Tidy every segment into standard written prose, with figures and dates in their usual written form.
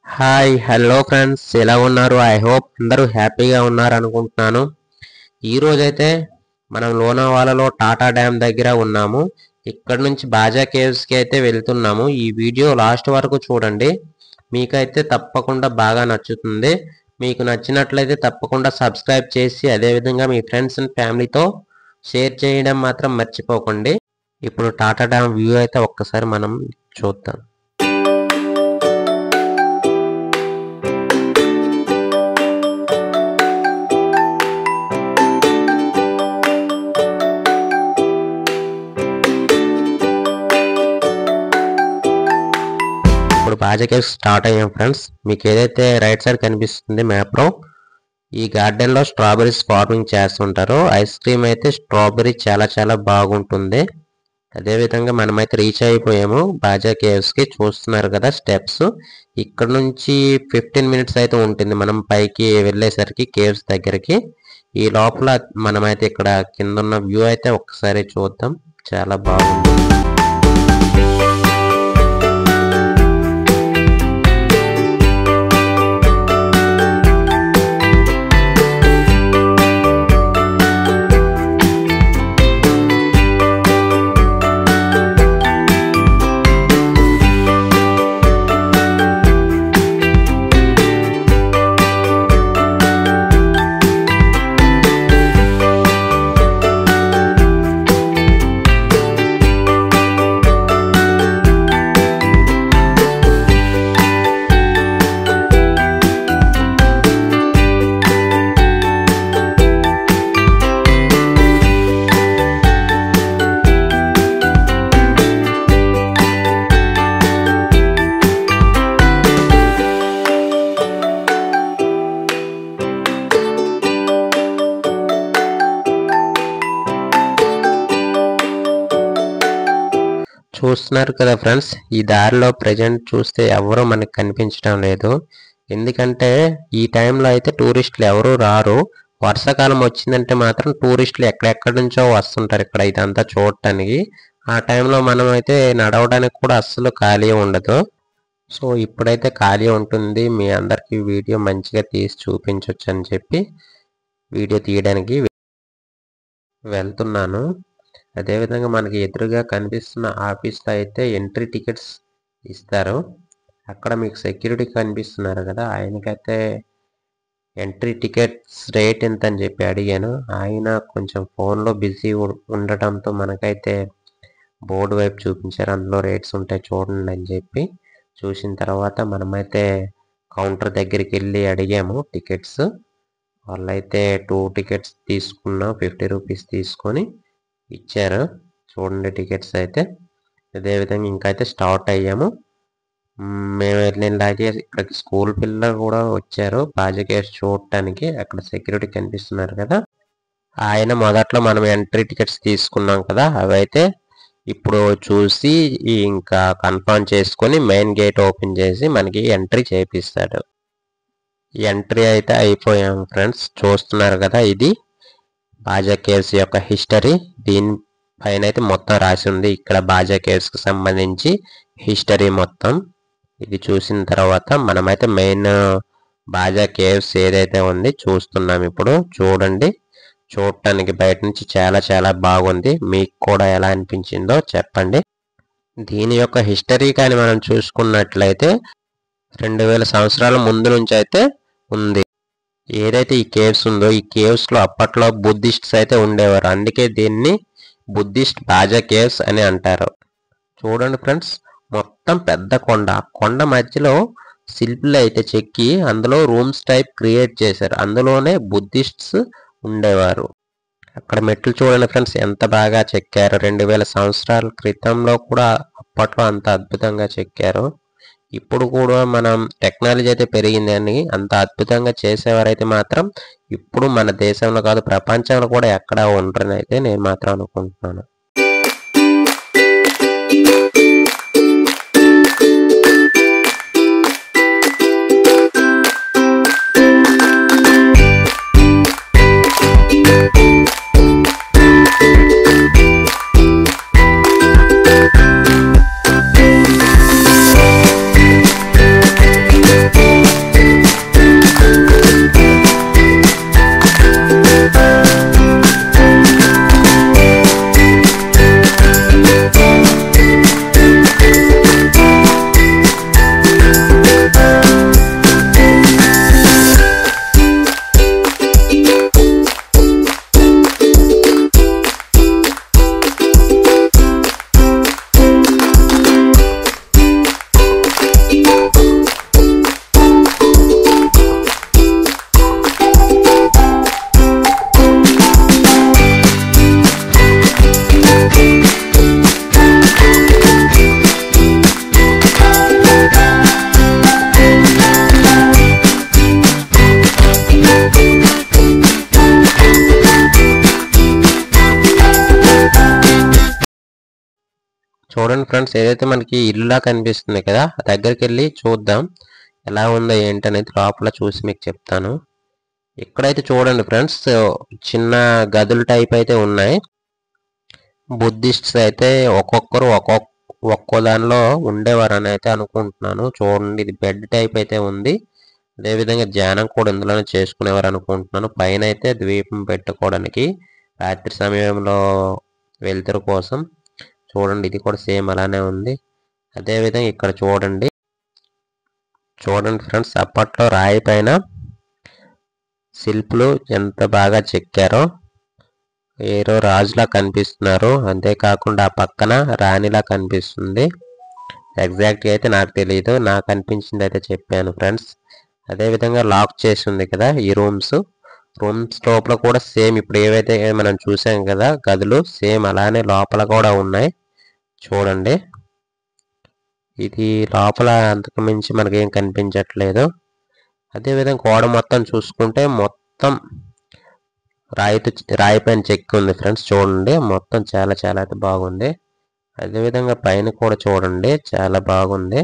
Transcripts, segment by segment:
Hi hello friends, ఎలా ఉన్నారు? I hope అందరూ హ్యాపీగా ఉన్నారు అనుకుంటున్నాను. ఈరోజైతే మనం లోనావాలలో టాటా డ్యామ్ దగ్గర ఉన్నాము. ఇక్కడ నుంచి బాజా కేవ్స్కి అయితే వెళ్తున్నాము. ఈ వీడియో లాస్ట్ వరకు చూడండి, మీకైతే తప్పకుండా బాగా నచ్చుతుంది. మీకు నచ్చినట్లయితే తప్పకుండా సబ్స్క్రైబ్ చేసి అదేవిధంగా మీ ఫ్రెండ్స్ అండ్ ఫ్యామిలీతో షేర్ చేయడం మాత్రం మర్చిపోకండి. ఇప్పుడు టాటా డ్యామ్ వ్యూ అయితే ఒక్కసారి మనం చూద్దాం. బాజా కేవ్స్ స్టార్ట్ అయ్యాం ఫ్రెండ్స్. మీకు ఏదైతే రైట్ సైడ్ కనిపిస్తుంది మ్యాప్ లో, ఈ గార్డెన్ లో స్ట్రాబెరీస్ ఫార్మింగ్ చేస్తుంటారు. ఐస్ క్రీమ్ అయితే స్ట్రాబెరీ చాలా చాలా బాగుంటుంది. అదే విధంగా మనమైతే రీచ్ అయిపోయాము బాజా కేవ్స్ కి. చూస్తున్నారు కదా స్టెప్స్. ఇక్కడ నుంచి 15 మినిట్స్ అయితే ఉంటుంది మనం పైకి వెళ్ళేసరికి కేవ్స్ దగ్గరికి. ఈ లోపల మనమైతే ఇక్కడ కింద ఉన్న వ్యూ అయితే ఒక్కసారి చూద్దాం, చాలా బాగుంది. చూస్తున్నారు కదా ఫ్రెండ్స్, ఈ దారిలో ప్రజెంట్ చూస్తే ఎవరు మనకు కనిపించడం లేదు. ఎందుకంటే ఈ టైంలో అయితే టూరిస్టులు ఎవరు రారు. వర్షాకాలం వచ్చిందంటే మాత్రం టూరిస్టులు ఎక్కడెక్కడి నుంచో వస్తుంటారు ఇక్కడ ఇదంతా చూడటానికి. ఆ టైంలో మనం అయితే నడవడానికి కూడా అస్సలు ఖాళీ ఉండదు. సో ఇప్పుడైతే ఖాళీ ఉంటుంది. మీ అందరికి వీడియో మంచిగా తీసి చూపించవచ్చు అని చెప్పి వీడియో తీయడానికి వెళ్తున్నాను. అదేవిధంగా మనకి ఎదురుగా కనిపిస్తున్న ఆఫీస్లో అయితే ఎంట్రీ టికెట్స్ ఇస్తారు. అక్కడ మీకు సెక్యూరిటీ కనిపిస్తున్నారు కదా, ఆయనకైతే ఎంట్రీ టికెట్స్ రేట్ ఎంత అని చెప్పి అడిగాను. ఆయన కొంచెం ఫోన్లో బిజీ ఉండటంతో మనకైతే బోర్డు వైపు చూపించారు, అందులో రేట్స్ ఉంటాయి చూడండి అని చెప్పి. చూసిన తర్వాత మనమైతే కౌంటర్ దగ్గరికి వెళ్ళి అడిగాము టికెట్స్. వాళ్ళైతే 2 టికెట్స్ తీసుకున్నాం, 50 రూపీస్ తీసుకొని ఇచ్చారు. చూడండి టికెట్స్ అయితే. అదేవిధంగా ఇంకైతే స్టార్ట్ అయ్యాము. మేము వెళ్ళినలాగే ఇక్కడికి స్కూల్ పిల్లలు కూడా వచ్చారు బాజా కేవ్స్ చూడటానికి. అక్కడ సెక్యూరిటీ కనిపిస్తున్నారు కదా, ఆయన మొదట్లో మనం ఎంట్రీ టికెట్స్ తీసుకున్నాం కదా, అవైతే ఇప్పుడు చూసి ఇంకా కన్ఫర్మ్ చేసుకొని మెయిన్ గేట్ ఓపెన్ చేసి మనకి ఎంట్రీ చేపిస్తాడు. ఎంట్రీ అయితే అయిపోయాం ఫ్రెండ్స్. చూస్తున్నారు కదా, ఇది బాజా కేవ్స్ యొక్క హిస్టరీ. దీనిపైన అయితే మొత్తం రాసి ఉంది ఇక్కడ బాజా కేవ్స్ కి సంబంధించి హిస్టరీ మొత్తం. ఇది చూసిన తర్వాత మనమైతే మెయిన్ బాజా కేవ్స్ ఏదైతే ఉంది చూస్తున్నాం ఇప్పుడు. చూడండి, చూడటానికి బయట నుంచి చాలా చాలా బాగుంది. మీకు కూడా ఎలా అనిపించిందో చెప్పండి. దీని యొక్క హిస్టరీ కానీ మనం చూసుకున్నట్లయితే 2000 సంవత్సరాల ముందు నుంచి అయితే ఉంది. ఏదైతే ఈ కేవ్స్ ఉందో, ఈ కేవ్స్ లో అప్పట్లో బుద్ధిస్ట్స్ అయితే ఉండేవారు. అందుకే దీన్ని బుద్ధిస్ట్ బాజా కేవ్స్ అని అంటారు. చూడండి ఫ్రెండ్స్, మొత్తం పెద్ద కొండ. కొండ మధ్యలో శిల్పులు అయితే చెక్కి అందులో రూమ్స్ టైప్ క్రియేట్ చేశారు. అందులోనే బుద్ధిస్ట్స్ ఉండేవారు. అక్కడ మెట్లు చూడండి ఫ్రెండ్స్, ఎంత బాగా చెక్కారు. 2000 సంవత్సరాల క్రితంలో కూడా అప్పట్లో అంత అద్భుతంగా చెక్కారు. ఇప్పుడు కూడా మనం టెక్నాలజీ అయితే పెరిగిందని అంత అద్భుతంగా చేసేవారైతే మాత్రం ఇప్పుడు మన దేశంలో కాదు ప్రపంచంలో కూడా ఎక్కడా ఉండరని అయితే నేను మాత్రం అనుకుంటున్నాను. చూడండి ఫ్రెండ్స్, ఏదైతే మనకి ఇల్లులా కనిపిస్తుంది కదా, దగ్గరికి వెళ్ళి చూద్దాం ఎలా ఉందో ఏంటనేది. లోపల చూసి మీకు చెప్తాను. ఇక్కడైతే చూడండి ఫ్రెండ్స్, చిన్న గదుల టైప్ అయితే ఉన్నాయి. బుద్ధిస్ట్స్ అయితే ఒక్కొక్కరు ఒక్కో దానిలో ఉండేవారని అయితే అనుకుంటున్నాను. చూడండి, ఇది బెడ్ టైప్ అయితే ఉంది. అదేవిధంగా ధ్యానం కూడా ఇందులోనే చేసుకునేవారు అనుకుంటున్నాను. పైన అయితే ద్వీపం పెట్టుకోవడానికి రాత్రి సమయంలో వెలుతురు కోసం. చూడండి, ఇది కూడా సేమ్ అలానే ఉంది. అదేవిధంగా ఇక్కడ చూడండి ఫ్రెండ్స్, అప్పట్లో రాయి పైన శిల్పులు ఎంత బాగా చెక్కారో. ఏరో రాజులా కనిపిస్తున్నారు. అంతేకాకుండా ఆ పక్కన రాణిలా కనిపిస్తుంది. ఎగ్జాక్ట్గా అయితే నాకు తెలియదు, నాకు అనిపించింది అయితే చెప్పాను ఫ్రెండ్స్. అదేవిధంగా లాక్ చేసి ఉంది కదా ఈ రూమ్స్ లోపల కూడా సేమ్ ఇప్పుడు ఏవైతే మనం చూసాం కదా గదులు, సేమ్ అలానే లోపల కూడా ఉన్నాయి. చూడండి, ఇది లోపల అంతకు మించి మనకేం కనిపించట్లేదు. అదేవిధంగా గోడ మొత్తం చూసుకుంటే మొత్తం రాయి పైన చెక్కి ఉంది ఫ్రెండ్స్. చూడండి, మొత్తం చాలా చాలా అయితే బాగుంది. అదేవిధంగా పైన కూడా చూడండి, చాలా బాగుంది.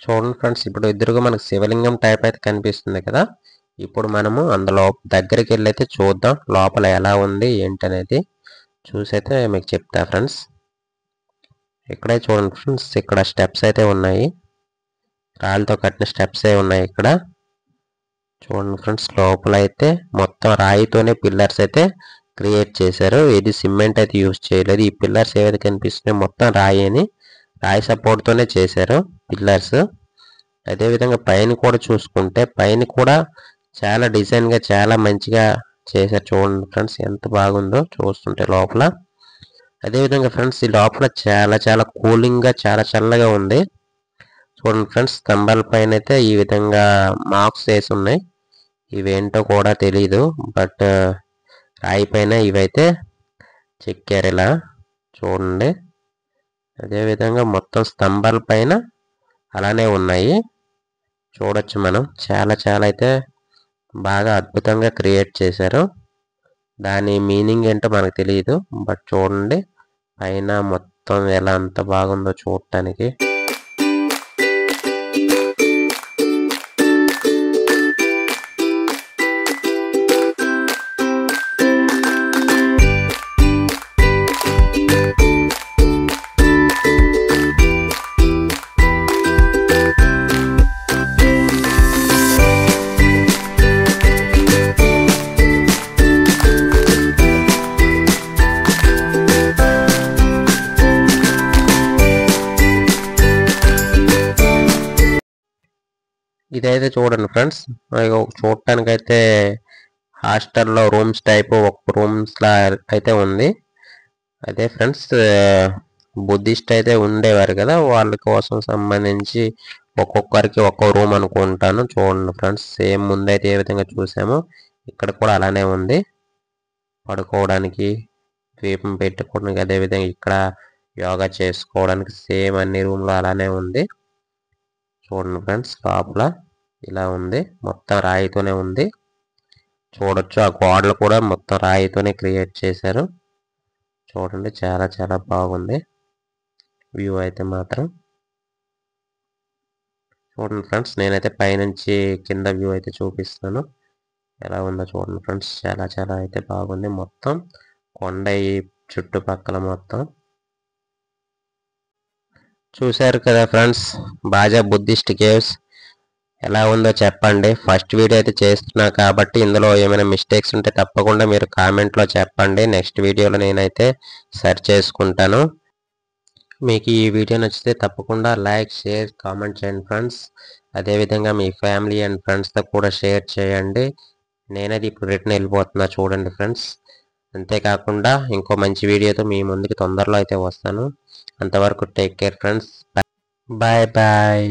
చూడండి ఫ్రెండ్స్, ఇప్పుడు ఎదురుగా మనకు శివలింగం టైప్ అయితే కనిపిస్తుంది కదా. ఇప్పుడు మనము అందులో దగ్గరికి వెళ్ళి అయితే చూద్దాం లోపల ఎలా ఉంది ఏంటనేది. చూసైతే మీకు చెప్తా ఫ్రెండ్స్. ఇక్కడే చూడండి ఫ్రెండ్స్, ఇక్కడ స్టెప్స్ అయితే ఉన్నాయి, రాళ్ళతో కట్టిన స్టెప్స్ ఉన్నాయి ఇక్కడ. చూడండి ఫ్రెండ్స్, లోపల అయితే మొత్తం రాయితోనే పిల్లర్స్ అయితే క్రియేట్ చేశారు. ఇది సిమెంట్ అయితే యూజ్ చేయలేదు. ఈ పిల్లర్స్ ఏవైతే కనిపిస్తున్నాయో మొత్తం రాయి సపోర్ట్ తోనే చేశారు పిల్లర్స్. అదేవిధంగా పైన కూడా చూసుకుంటే పైన కూడా చాలా డిజైన్ గా చాలా మంచిగా చేశారు. చూడండి ఫ్రెండ్స్, ఎంత బాగుందో చూస్తుంటే లోపల. అదేవిధంగా ఫ్రెండ్స్, ఈ లోపల చాలా చాలా కూలింగ్ గా చాలా చల్లగా ఉంది. చూడండి ఫ్రెండ్స్, స్తంభాల పైన అయితే ఈ విధంగా మార్క్స్ వేసి ఉన్నాయి. ఇవేంటో కూడా తెలీదు, బట్ రాయి పైన ఇవైతే చెక్కారు ఇలా చూడండి. అదేవిధంగా మొత్తం స్తంభాల పైన అలానే ఉన్నాయి చూడొచ్చు మనం. చాలా చాలా అయితే బాగా అద్భుతంగా క్రియేట్ చేశారు. దాని మీనింగ్ ఏంటో మనకు తెలియదు, బట్ చూడండి పైన మొత్తం ఎలా అంత బాగుందో చూడటానికి. ఇదైతే చూడండి ఫ్రెండ్స్, చూడటానికి అయితే హాస్టల్లో రూమ్స్ టైపు ఒక రూమ్స్ లా అయితే ఉంది. అదే ఫ్రెండ్స్, బుద్ధిస్ట్ అయితే ఉండేవారు కదా, వాళ్ళ కోసం సంబంధించి ఒక్కొక్కరికి ఒక్కో రూమ్ అనుకుంటాను. చూడండి ఫ్రెండ్స్, సేమ్ ముందైతే ఏ విధంగా చూసామో ఇక్కడ కూడా అలానే ఉంది. పడుకోవడానికి, దీపం పెట్టుకోవడానికి, అదేవిధంగా ఇక్కడ యోగా చేసుకోవడానికి సేమ్ అన్ని రూమ్లో అలానే ఉంది. చూడండి ఫ్రెండ్స్, లోపల ఇలా ఉంది, మొత్తం రాయితోనే ఉంది. చూడొచ్చు ఆ గోడలు కూడా మొత్తం రాయితోనే క్రియేట్ చేశారు. చూడండి చాలా చాలా బాగుంది వ్యూ అయితే మాత్రం. చూడండి ఫ్రెండ్స్, నేనైతే పైనుంచి కింద వ్యూ అయితే చూపిస్తాను ఎలా ఉందో చూడండి ఫ్రెండ్స్. చాలా చాలా అయితే బాగుంది. మొత్తం కొండ ఈ చుట్టుపక్కల మొత్తం చూశారు కదా ఫ్రెండ్స్. బాజా బుద్ధిస్ట్ కేవ్స్ ఎలా ఉందో చెప్పండి. ఫస్ట్ వీడియో అయితే చేస్తున్నా కాబట్టి ఇందులో ఏమైనా మిస్టేక్స్ ఉంటే తప్పకుండా మీరు కామెంట్లో చెప్పండి. నెక్స్ట్ వీడియోలో నేనైతే సరి చేసుకుంటాను. మీకు ఈ వీడియో నచ్చితే తప్పకుండా లైక్, షేర్, కామెంట్ చేయండి ఫ్రెండ్స్. అదేవిధంగా మీ ఫ్యామిలీ అండ్ ఫ్రెండ్స్తో కూడా షేర్ చేయండి. నేనైతే ఇప్పుడు రిటర్న్ వెళ్ళిపోతున్నా చూడండి ఫ్రెండ్స్. అంతేకాకుండా ఇంకో మంచి వీడియోతో మీ ముందుకు తొందరలో అయితే వస్తాను. అంతవరకు take care friends. Bye bye.